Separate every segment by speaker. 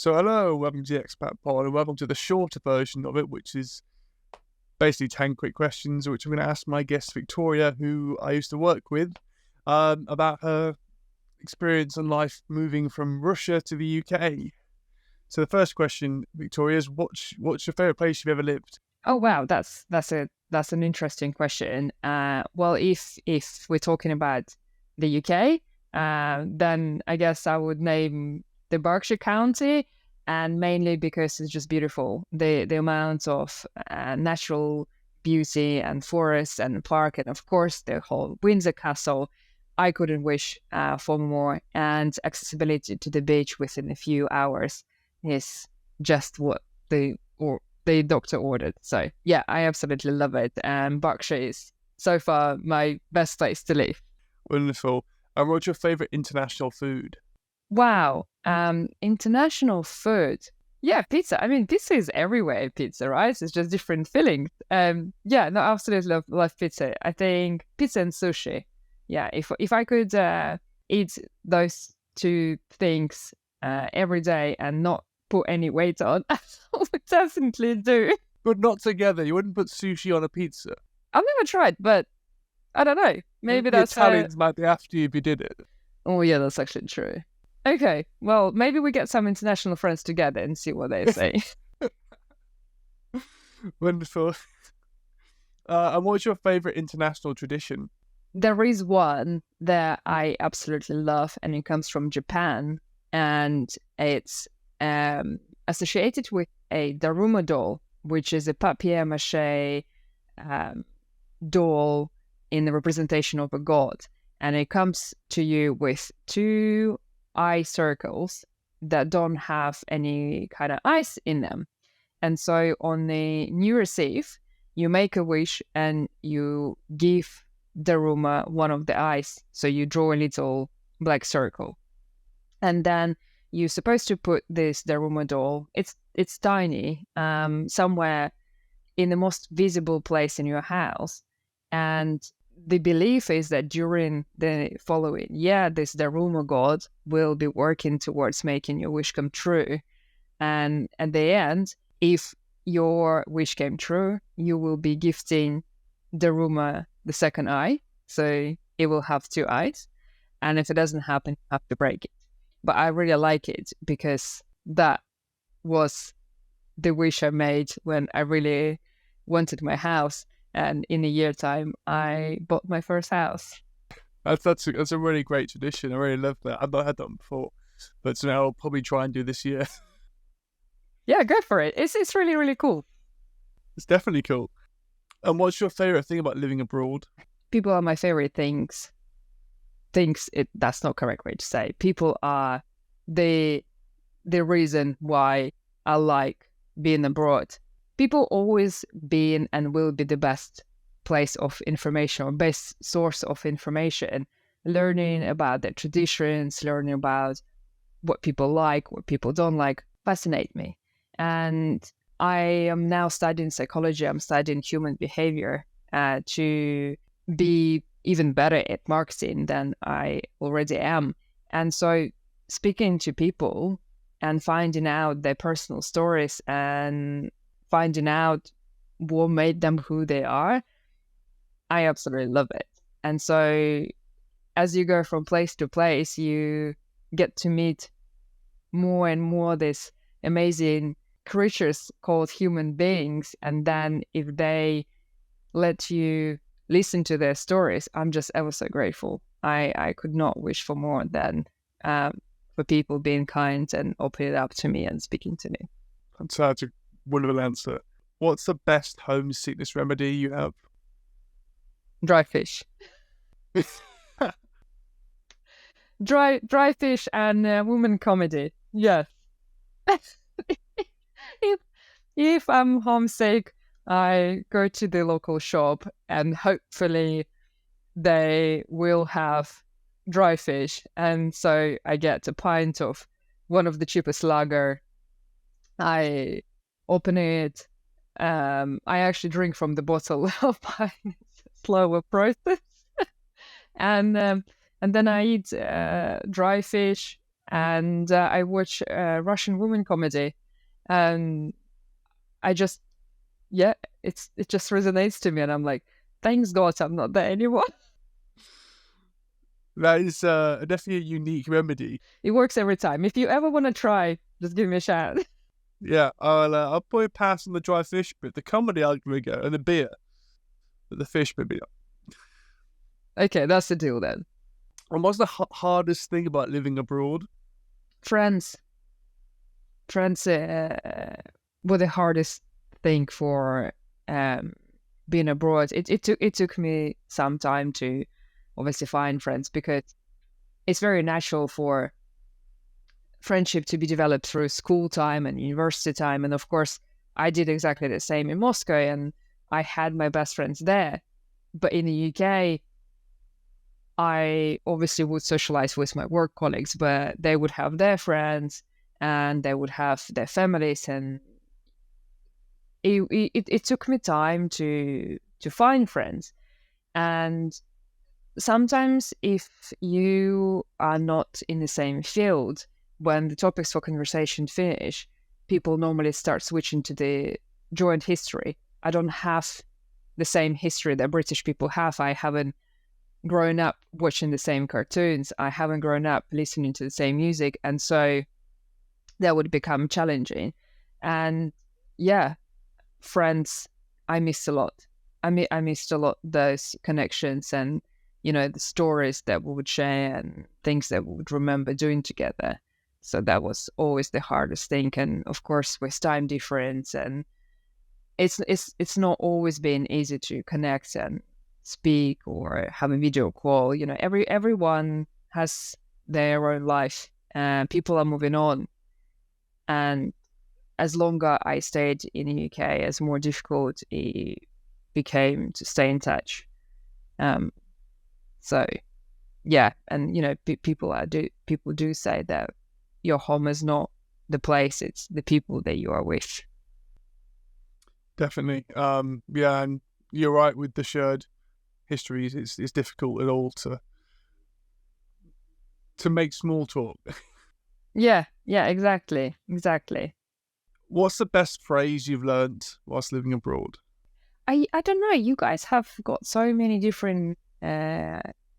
Speaker 1: So hello, welcome to the Expat pod, and welcome to the shorter version of it, which is basically 10 quick questions, which I'm going to ask my guest Victoria, who I used to work with, about her experience in life moving from Russia to the UK. So the first question, Victoria, is what's your favourite place you've ever lived?
Speaker 2: Oh wow, that's an interesting question. Well, if we're talking about the UK, then I guess I would name the Berkshire County, and mainly because it's just beautiful. The amount of natural beauty and forests and park, and of course the whole Windsor Castle. I couldn't wish for more, and accessibility to the beach within a few hours is just what the doctor ordered. So yeah, I absolutely love it. And Berkshire is so far my best place to live.
Speaker 1: Wonderful. And what's your favourite international food?
Speaker 2: Wow. International food. Yeah, pizza. I mean, pizza is everywhere, pizza, right? It's just different fillings. Yeah, no, absolutely love pizza. I think pizza and sushi. Yeah, if I could eat those two things every day and not put any weight on, I would definitely do.
Speaker 1: But not together. You wouldn't put sushi on a pizza.
Speaker 2: I've never tried, but I don't know. Maybe
Speaker 1: the
Speaker 2: that's
Speaker 1: Italians might be after you if you did it.
Speaker 2: Oh yeah, that's actually true. Okay, well, maybe we get some international friends together and see what they say.
Speaker 1: Wonderful. And what's your favourite international tradition?
Speaker 2: There is one that I absolutely love, and it comes from Japan, and it's associated with a Daruma doll, which is a papier-mâché doll in the representation of a god. And it comes to you with two eye circles that don't have any kind of eyes in them. And so on the New Year's Eve, you make a wish and you give Daruma one of the eyes. So you draw a little black circle. And then you're supposed to put this Daruma doll, it's tiny, somewhere in the most visible place in your house. And the belief is that during the following year, this Daruma god will be working towards making your wish come true. And at the end, if your wish came true, you will be gifting Daruma the second eye. So it will have two eyes. And if it doesn't happen, you have to break it. But I really like it because that was the wish I made when I really wanted my house. And in a year time, I bought my first house.
Speaker 1: That's a really great tradition. I really love that. I've not had that before, but now I'll probably try and do this year.
Speaker 2: Yeah, go for it. It's really, really cool.
Speaker 1: It's definitely cool. And what's your favourite thing about living abroad?
Speaker 2: People are my favorite things. That's not correct way to say. People are the reason why I like being abroad. People always been and will be the best place of information or best source of information. Learning about their traditions, learning about what people like, what people don't like, fascinate me. And I am now studying psychology. I'm studying human behavior to be even better at marketing than I already am. And so speaking to people and finding out their personal stories and finding out what made them who they are, I absolutely love it. And so as you go from place to place, you get to meet more and more these amazing creatures called human beings. And then if they let you listen to their stories, I'm just ever so grateful. I could not wish for more than for people being kind and opening up to me and speaking to me.
Speaker 1: That's such a wonderful answer. What's the best homesickness remedy you have?
Speaker 2: Dry fish. dry fish and woman comedy. Yes. if I'm homesick, I go to the local shop and hopefully they will have dry fish. And so I get a pint of one of the cheapest lager. I open it. I actually drink from the bottle of my slower process. And then I eat dry fish and I watch Russian women comedy, and I just it just resonates to me, and I'm like, thanks God I'm not there anymore.
Speaker 1: That is definitely a unique remedy.
Speaker 2: It works every time. If you ever want to try, just give me a shout.
Speaker 1: Yeah, I'll probably pass on the dry fish bit. The comedy I'll give it a go, and the beer, but the fish bit.
Speaker 2: Okay, that's the deal then.
Speaker 1: And what's the hardest thing about living abroad?
Speaker 2: Friends were the hardest thing for being abroad. It took me some time to obviously find friends, because it's very natural for friendship to be developed through school time and university time. And of course, I did exactly the same in Moscow, and I had my best friends there. But in the UK, I obviously would socialize with my work colleagues, but they would have their friends and they would have their families, and it took me time to find friends. And sometimes if you are not in the same field, when the topics for conversation finish, people normally start switching to the joint history. I don't have the same history that British people have. I haven't grown up watching the same cartoons. I haven't grown up listening to the same music. And so that would become challenging. And yeah, friends, I missed a lot. I missed a lot those connections and, the stories that we would share and things that we would remember doing together. So that was always the hardest thing. And of course, with time difference, and it's not always been easy to connect and speak or have a video call. Everyone has their own life, and people are moving on. And as longer I stayed in the UK, as more difficult it became to stay in touch. So yeah, and people do say that your home is not the place, it's the people that you are with.
Speaker 1: Definitely. Yeah, and you're right with the shared histories. It's difficult at all to make small talk.
Speaker 2: Yeah, exactly.
Speaker 1: What's the best phrase you've learned whilst living abroad?
Speaker 2: I don't know. You guys have got so many different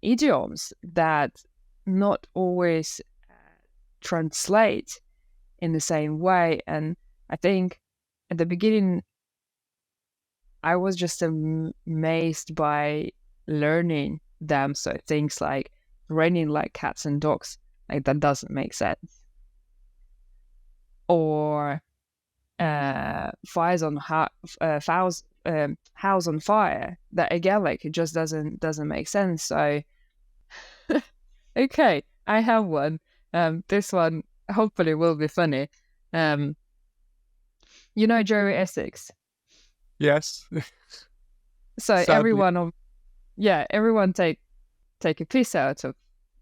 Speaker 2: idioms that not always translate in the same way. And I think at the beginning, I was just amazed by learning them. So things like raining like cats and dogs, like that doesn't make sense. Or house on fire. That again, like it just doesn't make sense. So okay, I have one. This one hopefully will be funny. Joey Essex.
Speaker 1: Yes.
Speaker 2: So
Speaker 1: Sadly.
Speaker 2: everyone take a piece out of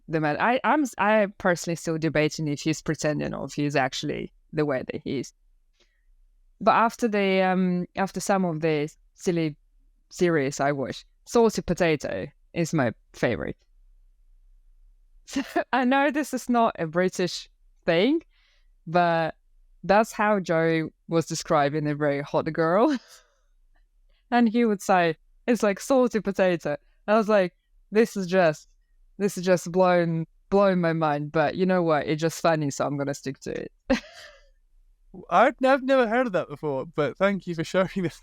Speaker 2: the man. I personally still debating if he's pretending or if he's actually the way that he is. But after some of the silly series I watch, Salty Potato is my favorite. So I know this is not a British thing, but that's how Joe was described in A Very Hot Girl. And he would say, it's like salty potato. I was like, this is just blowing my mind. But you know what? It's just funny, so I'm gonna stick to it.
Speaker 1: I've never heard of that before, but thank you for showing this.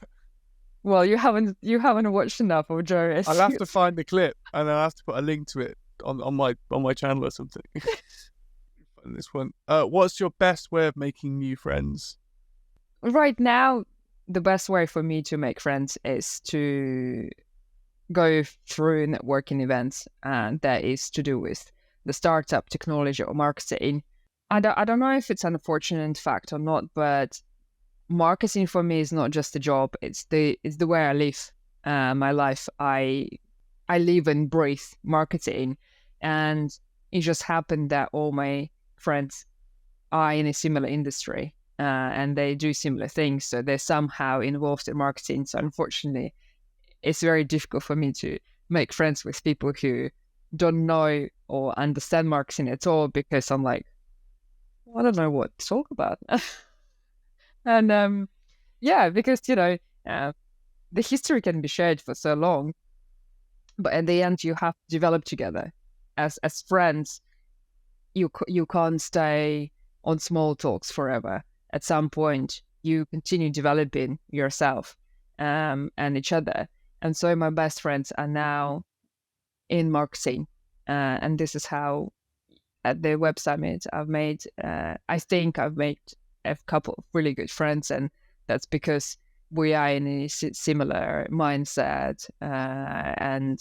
Speaker 2: Well, you haven't watched enough of Joe Essex.
Speaker 1: I'll have to find the clip and I'll have to put a link to it on my channel or something. This one. What's your best way of making new friends?
Speaker 2: Right now, the best way for me to make friends is to go through networking events, and that is to do with the startup, technology, or marketing. I don't know if it's an unfortunate fact or not, but marketing for me is not just a job. It's the way I live my life. I live and breathe marketing, and it just happened that all my friends are in a similar industry and they do similar things, so they're somehow involved in marketing. So unfortunately, it's very difficult for me to make friends with people who don't know or understand marketing at all, because I'm like, I don't know what to talk about. And yeah, because the history can be shared for so long, but in the end, you have to develop together as friends. You can't stay on small talks forever. At some point, you continue developing yourself and each other. And so my best friends are now in marketing, and this is how at the web summit I think I've made a couple of really good friends, and that's because we are in a similar mindset, and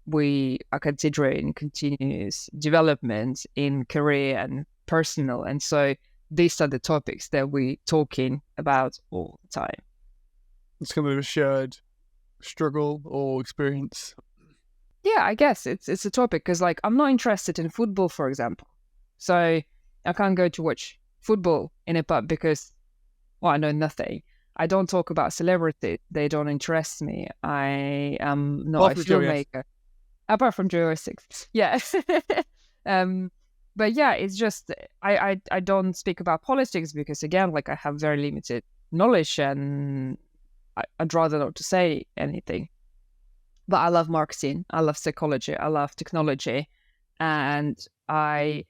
Speaker 2: we are considering continuous development in career and personal. And so these are the topics that we're talking about all the time.
Speaker 1: It's kind of a shared struggle or experience.
Speaker 2: Yeah, I guess it's a topic because, like, I'm not interested in football, for example. So I can't go to watch football in a pub because, well, I know nothing. I don't talk about celebrities. They don't interest me. I am not a filmmaker. Apart from Joey 6. Yeah. But yeah, it's just, I don't speak about politics because, again, like, I have very limited knowledge and I'd rather not to say anything. But I love marketing, I love psychology, I love technology, and I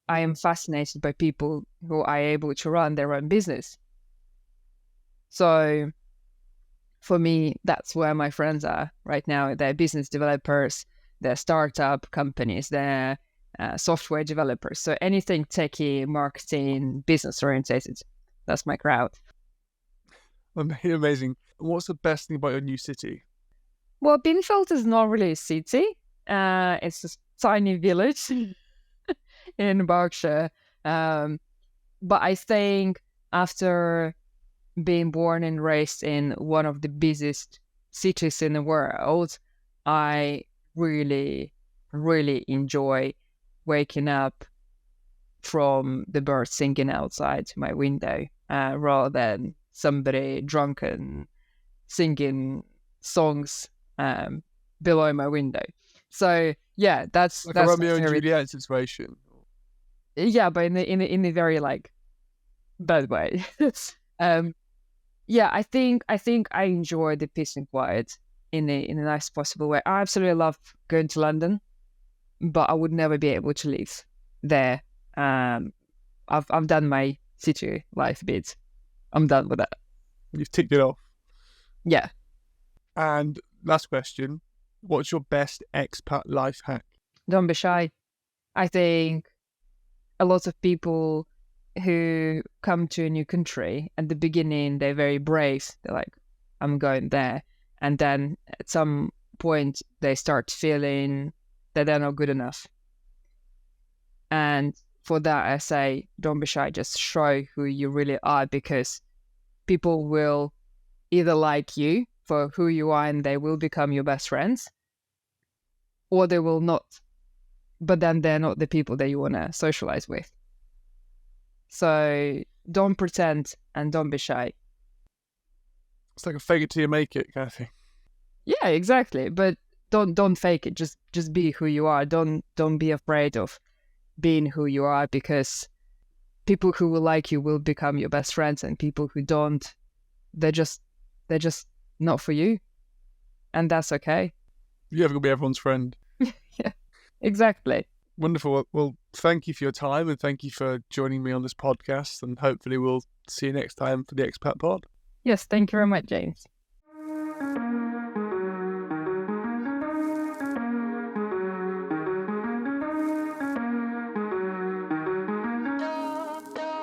Speaker 2: am fascinated by people who are able to run their own business. So for me, that's where my friends are right now. They're business developers, they're startup companies, they're software developers. So anything techie, marketing, business orientated, that's my crowd.
Speaker 1: Amazing. What's the best thing about your new city?
Speaker 2: Well, Bielefeld is not really a city. It's a tiny village in Berkshire. But I think after being born and raised in one of the busiest cities in the world, I really, really enjoy waking up from the birds singing outside my window, rather than somebody drunken singing songs below my window. So yeah, that's
Speaker 1: a Romeo and Juliet situation.
Speaker 2: Yeah, but in a very, like, bad way. Yeah, I think I enjoy the peace and quiet in a nice possible way. I absolutely love going to London, but I would never be able to live there. I've done my city life bit. I'm done with that.
Speaker 1: You've ticked it off.
Speaker 2: Yeah.
Speaker 1: And last question, what's your best expat life hack?
Speaker 2: Don't be shy. I think a lot of people who come to a new country, at the beginning, they're very brave. They're like, I'm going there. And then at some point, they start feeling that they're not good enough. And for that, I say, don't be shy. Just show who you really are, because people will either like you for who you are and they will become your best friends, or they will not. But then they're not the people that you want to socialize with. So don't pretend and don't be shy.
Speaker 1: It's like a fake it till you make it kind of thing.
Speaker 2: Yeah, exactly. But don't fake it. Just be who you are. Don't be afraid of being who you are, because people who will like you will become your best friends, and people who don't, they're just not for you. And that's okay.
Speaker 1: You're never going to be everyone's friend.
Speaker 2: Yeah, exactly.
Speaker 1: Wonderful. Well, thank you for your time, and thank you for joining me on this podcast, and hopefully we'll see you next time for the Expat Pod.
Speaker 2: Yes, thank you very much, James.